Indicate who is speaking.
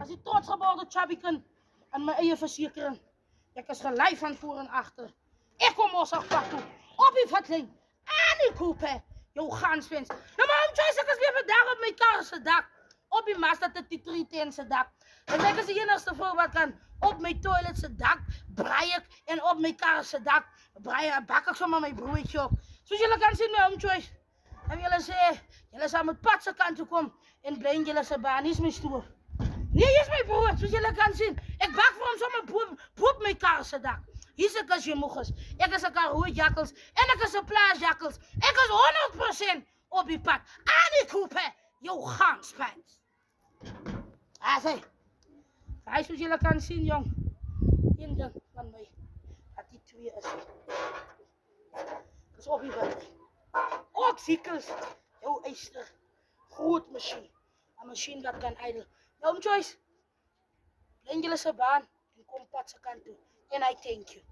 Speaker 1: As die trotsgebouwde chubby kind aan my eie versekering. Ek is gelei van voor en agter. Ek kom ons pad toe. Op die vatlyn. Aan die coupe. Jou ganswens. Nou maar Joyce, ek is weer vandag op my kar se dak. Op die Mazda 310 se dak. En ek is die enigste vrou wat kan op my toilet se dak braai ek en op my kar se dak bak ek sommer my broodjie op. Soos julle kan sien my Joyce. En julle sê, julle sal met pad se kant toe kom en bly in julle se baan, nie is my stoel. Nee, hier is my brood, soos julle kan sien. Ek bak vir hom sommer boop my kar se dak. Hier's ek as jy moeg is. Ek is 'n Karoo jakkels en ek is 'n plaas jakkels. Ek is 100% op die pad. Aan die coupe, jou ganspens. Hy soos julle kan sien, jong. Een ding van my, dat die twee is. Dis op die pad. Ook ziekels, jou eister, groot masjien. 'n Masjien wat kan idle. Nou, Joyce, bly in julle se baan en kom pad se kant toe. En I thank you.